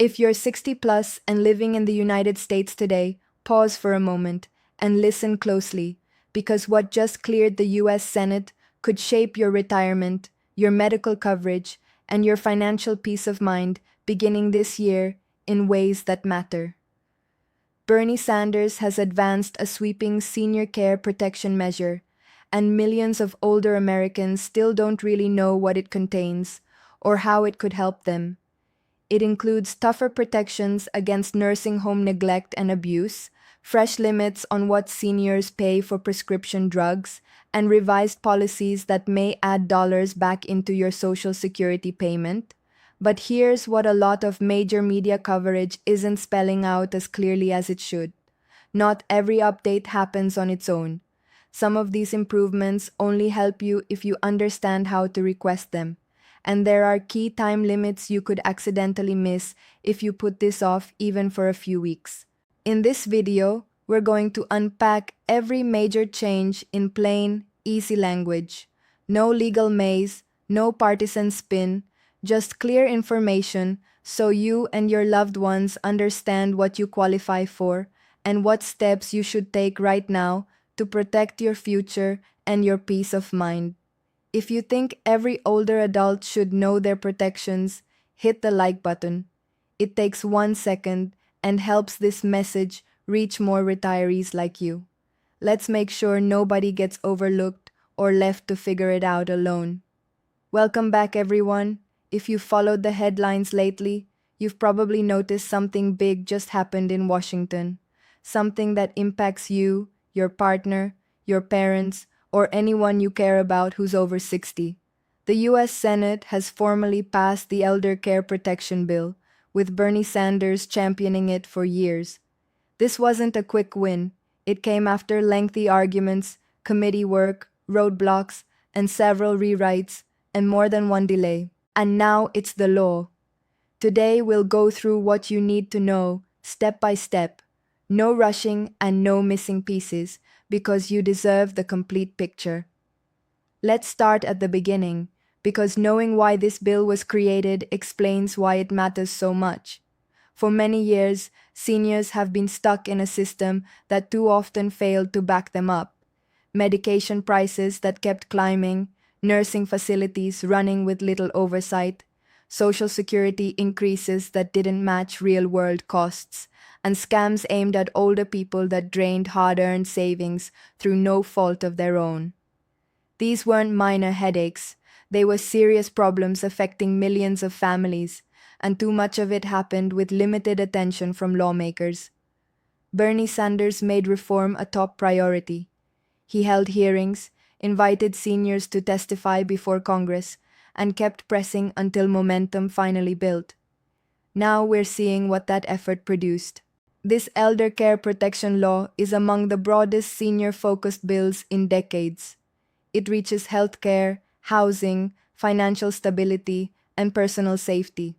If you're 60 plus and living in the United States today, pause for a moment and listen closely, because what just cleared the US Senate could shape your retirement, your medical coverage, and your financial peace of mind beginning this year in ways that matter. Bernie Sanders has advanced a sweeping senior care protection measure, and millions of older Americans still don't really know what it contains or how it could help them. It includes tougher protections against nursing home neglect and abuse, fresh limits on what seniors pay for prescription drugs, and revised policies that may add dollars back into your Social Security payment. But here's what a lot of major media coverage isn't spelling out as clearly as it should. Not every update happens on its own. Some of these improvements only help you if you understand how to request them. And there are key time limits you could accidentally miss if you put this off even for a few weeks. In this video, we're going to unpack every major change in plain, easy language. No legal maze, no partisan spin, just clear information so you and your loved ones understand what you qualify for and what steps you should take right now to protect your future and your peace of mind. If you think every older adult should know their protections, hit the like button. It takes 1 second and helps this message reach more retirees like you. Let's make sure nobody gets overlooked or left to figure it out alone. Welcome back, everyone. If you followed the headlines lately, you've probably noticed something big just happened in Washington. Something that impacts you, your partner, your parents, or anyone you care about who's over 60. The US Senate has formally passed the Elder Care Protection Bill, with Bernie Sanders championing it for years. This wasn't a quick win. It came after lengthy arguments, committee work, roadblocks, and several rewrites, and more than one delay. And now it's the law. Today we'll go through what you need to know, step by step. No rushing and no missing pieces, because you deserve the complete picture. Let's start at the beginning, because knowing why this bill was created explains why it matters so much. For many years, seniors have been stuck in a system that too often failed to back them up. Medication prices that kept climbing, nursing facilities running with little oversight, Social Security increases that didn't match real-world costs, and scams aimed at older people that drained hard-earned savings through no fault of their own. These weren't minor headaches. They were serious problems affecting millions of families, and too much of it happened with limited attention from lawmakers. Bernie Sanders made reform a top priority. He held hearings, invited seniors to testify before Congress, and kept pressing until momentum finally built. Now we're seeing what that effort produced. This elder care protection law is among the broadest senior-focused bills in decades. It reaches healthcare, housing, financial stability, and personal safety.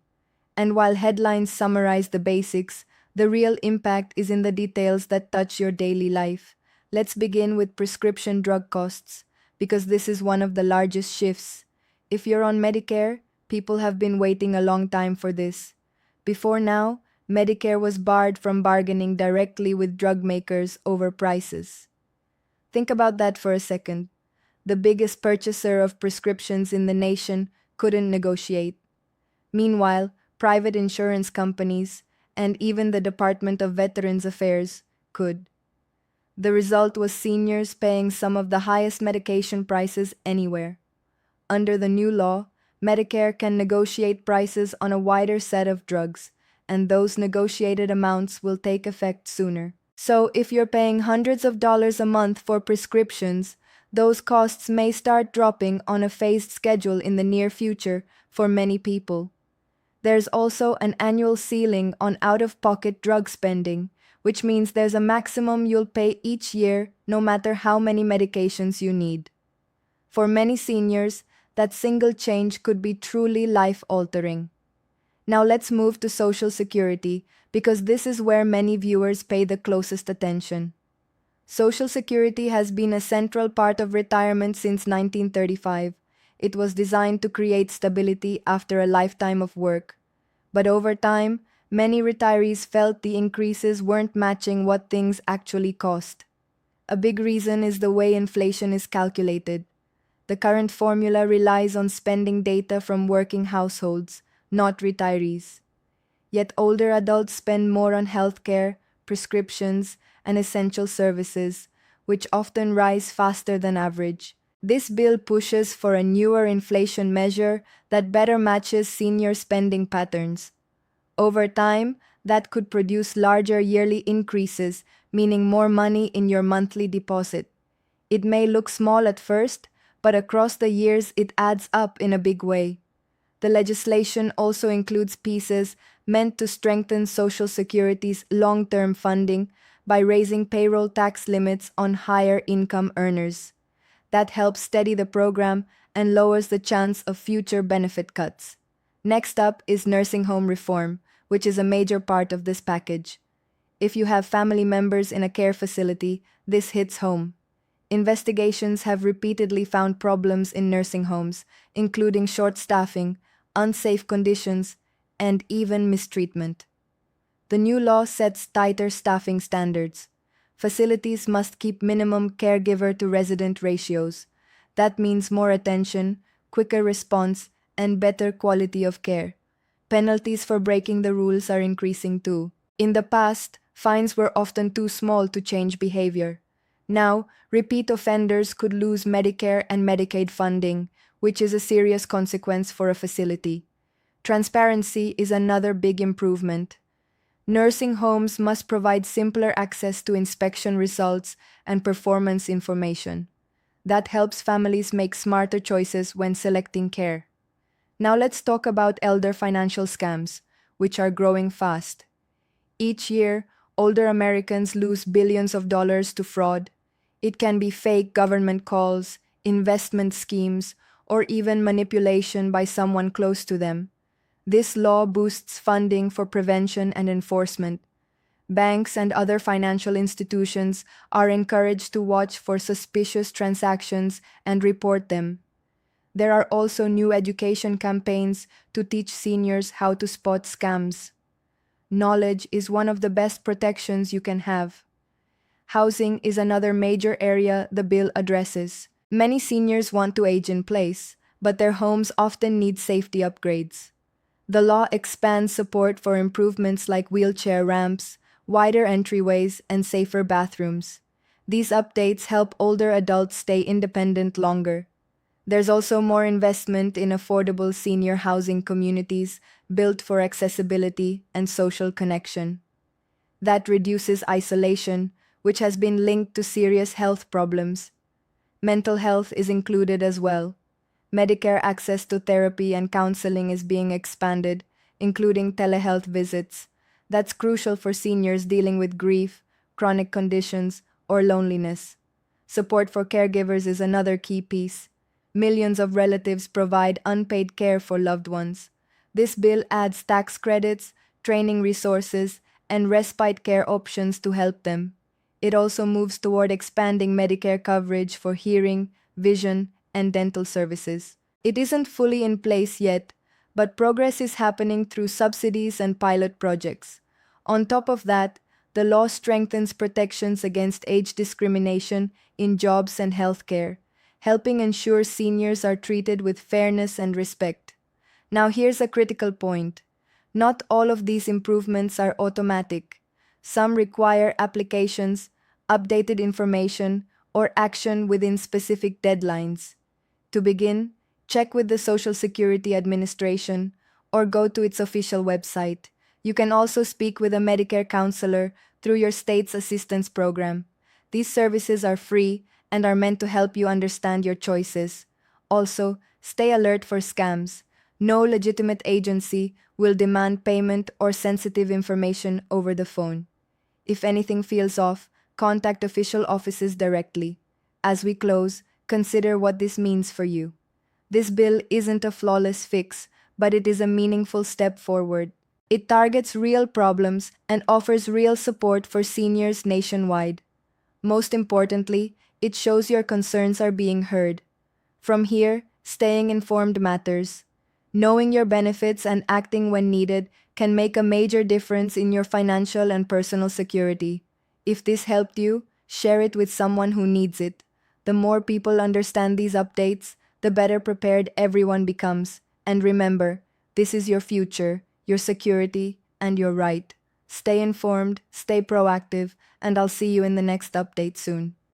And while headlines summarize the basics, the real impact is in the details that touch your daily life. Let's begin with prescription drug costs, because this is one of the largest shifts. If you're on Medicare, people have been waiting a long time for this. Before now, Medicare was barred from bargaining directly with drug makers over prices. Think about that for a second. The biggest purchaser of prescriptions in the nation couldn't negotiate. Meanwhile, private insurance companies, and even the Department of Veterans Affairs, could. The result was seniors paying some of the highest medication prices anywhere. Under the new law, Medicare can negotiate prices on a wider set of drugs, and those negotiated amounts will take effect sooner. So if you're paying hundreds of dollars a month for prescriptions, those costs may start dropping on a phased schedule in the near future for many people. There's also an annual ceiling on out-of-pocket drug spending, which means there's a maximum you'll pay each year no matter how many medications you need. For many seniors, that single change could be truly life-altering. Now let's move to Social Security, because this is where many viewers pay the closest attention. Social Security has been a central part of retirement since 1935. It was designed to create stability after a lifetime of work. But over time, Many retirees felt the increases weren't matching what things actually cost. A big reason is the way inflation is calculated. The current formula relies on spending data from working households, not retirees. Yet older adults spend more on healthcare, prescriptions, and essential services, which often rise faster than average. This bill pushes for a newer inflation measure that better matches senior spending patterns. Over time, that could produce larger yearly increases, meaning more money in your monthly deposit. It may look small at first, but across the years it adds up in a big way. The legislation also includes pieces meant to strengthen Social Security's long-term funding by raising payroll tax limits on higher income earners. That helps steady the program and lowers the chance of future benefit cuts. Next up is nursing home reform, which is a major part of this package. If you have family members in a care facility, this hits home. Investigations have repeatedly found problems in nursing homes, including short staffing, unsafe conditions, and even mistreatment. The new law sets tighter staffing standards. Facilities must keep minimum caregiver to resident ratios. That means more attention, quicker response, and better quality of care. Penalties for breaking the rules are increasing too. In the past, fines were often too small to change behavior. Now, repeat offenders could lose Medicare and Medicaid funding, which is a serious consequence for a facility. Transparency is another big improvement. Nursing homes must provide simpler access to inspection results and performance information. That helps families make smarter choices when selecting care. Now let's talk about elder financial scams, which are growing fast. Each year, older Americans lose billions of dollars to fraud. It can be fake government calls, investment schemes, or even manipulation by someone close to them. This law boosts funding for prevention and enforcement. Banks and other financial institutions are encouraged to watch for suspicious transactions and report them. There are also new education campaigns to teach seniors how to spot scams. Knowledge is one of the best protections you can have. Housing is another major area the bill addresses. Many seniors want to age in place, but their homes often need safety upgrades. The law expands support for improvements like wheelchair ramps, wider entryways, and safer bathrooms. These updates help older adults stay independent longer. There's also more investment in affordable senior housing communities built for accessibility and social connection. That reduces isolation, which has been linked to serious health problems. Mental health is included as well. Medicare access to therapy and counseling is being expanded, including telehealth visits. That's crucial for seniors dealing with grief, chronic conditions, or loneliness. Support for caregivers is another key piece. Millions of relatives provide unpaid care for loved ones. This bill adds tax credits, training resources, and respite care options to help them. It also moves toward expanding Medicare coverage for hearing, vision, and dental services. It isn't fully in place yet, but progress is happening through subsidies and pilot projects. On top of that, the law strengthens protections against age discrimination in jobs and healthcare, helping ensure seniors are treated with fairness and respect. Now here's a critical point. Not all of these improvements are automatic. Some require applications, updated information, or action within specific deadlines. To begin, check with the Social Security Administration or go to its official website. You can also speak with a Medicare counselor through your state's assistance program. These services are free and are meant to help you understand your choices. Also, stay alert for scams. No legitimate agency will demand payment or sensitive information over the phone. If anything feels off, contact official offices directly. As we close, consider what this means for you. This bill isn't a flawless fix, but it is a meaningful step forward. It targets real problems and offers real support for seniors nationwide. Most importantly, it shows your concerns are being heard. From here, staying informed matters. Knowing your benefits and acting when needed can make a major difference in your financial and personal security. If this helped you, share it with someone who needs it. The more people understand these updates, the better prepared everyone becomes. And remember, this is your future, your security, and your right. Stay informed, stay proactive, and I'll see you in the next update soon.